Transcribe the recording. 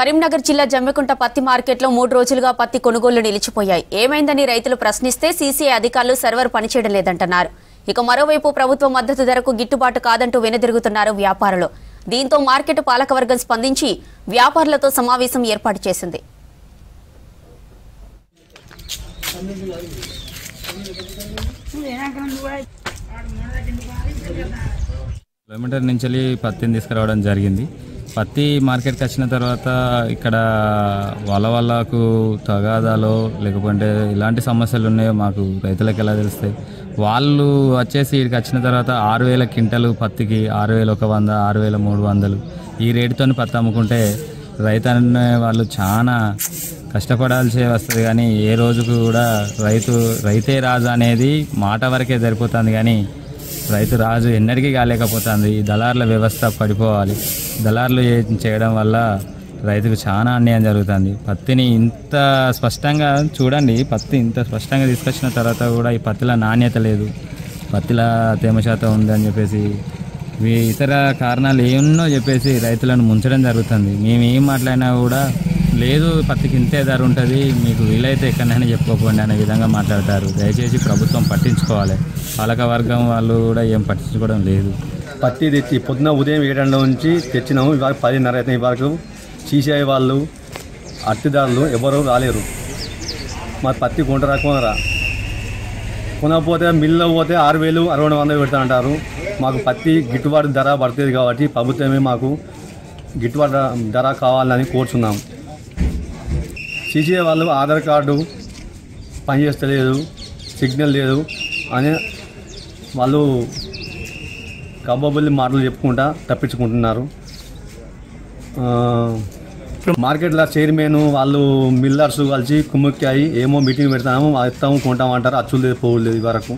కరీంనగర్ జిల్లా జమ్మికుంట పత్తి మార్కెట్లో 3 రోజులుగా పత్తి కొనుగోళ్లు నిలిచిపోయాయి. ఏమైందని రైతులు ప్రశ్నిస్తే సీసీఐ అధికారులు సర్వర్ పనిచేయడం లేదంటున్నారు. ఇక మరోవైపు ప్రభుత్వ మద్దతు ధరకు గిట్టుబాటు కాదంటూ వెనుదిరుగుతున్నారు వ్యాపారులు. దీంతో మార్కెట్ పాలకవర్గం స్పందించి వ్యాపారులతో సమావేశం ఏర్పాటు చేసింది. కిలోమీటర్ నుంచి పత్తిని తీసుకురావడం జరిగింది. పత్తి మార్కెట్కి వచ్చిన తర్వాత ఇక్కడ వాళ్ళకు తగాదాలో లేకపోతే ఇలాంటి సమస్యలు ఉన్నాయో మాకు రైతులకు ఎలా తెలుస్తాయి. వాళ్ళు వచ్చేసి ఇక్కడికి వచ్చిన తర్వాత 6,000 క్వింటలు పత్తికి 6,100, 6,300 ఈ రేటుతో పత్తి అమ్ముకుంటే రైతు అనే వాళ్ళు చాలా కష్టపడాల్సి వస్తుంది. కానీ ఏ రోజుకు కూడా రైతే రాజు అనేది మాట వరకే సరిపోతుంది. కానీ రైతు రాజు ఎన్నటికీ కాలేకపోతుంది. ఈ దళారుల వ్యవస్థ పడిపోవాలి. దళారులు చేయడం వల్ల రైతుకు చాలా అన్యాయం జరుగుతుంది. పత్తిని ఇంత స్పష్టంగా చూడండి, పత్తి ఇంత స్పష్టంగా తీసుకొచ్చిన తర్వాత కూడా ఈ పత్తిలో నాణ్యత లేదు, పత్తిలో తేమ శాతం ఉందని చెప్పేసి ఇతర కారణాలు ఏమన్నో చెప్పేసి రైతులను ముంచడం జరుగుతుంది. మేము ఏం మాట్లాడినా కూడా లేదు, పత్తికి ఇంతే ధర ఉంటుంది, మీకు వీలైతే ఎక్కడైనా చెప్పుకోకండి అనే విధంగా మాట్లాడతారు. దయచేసి ప్రభుత్వం పట్టించుకోవాలి. పాలక వర్గం వాళ్ళు కూడా ఏం పట్టించుకోవడం లేదు. పత్తి తెచ్చి పొద్దున ఉదయం 7 గంటల నుంచి తెచ్చినాము. ఇవాళ 10:30 అయితే వరకు సీసీఐ వాళ్ళు అట్టిదారులు ఎవరు రాలేరు. మా పత్తి కొనరా కొనకపోతే మిల్లు పోతే 6,000, 6,100 పెడతా అంటారు. మాకు పత్తి గిట్టుబాటు ధర పడుతుంది కాబట్టి ప్రభుత్వమే మాకు గిట్టుబాటు ధర కావాలని కోరుచున్నాము. సీసీఐ వాళ్ళు ఆధార్ కార్డు పనిచేస్తలేదు, సిగ్నల్ లేదు అని వాళ్ళు కబ్బబుల్లి మాటలు చెప్పుకుంటా తప్పించుకుంటున్నారు. మార్కెట్లో చైర్మన్ వాళ్ళు మిల్లర్స్ కలిసి కుమ్ముక్కాయి ఏమో మీటింగ్ పెడతాము, ఇస్తాము, కొంటాము అంటారు. అచ్చులు లేదు, పోవులు లేదు వరకు.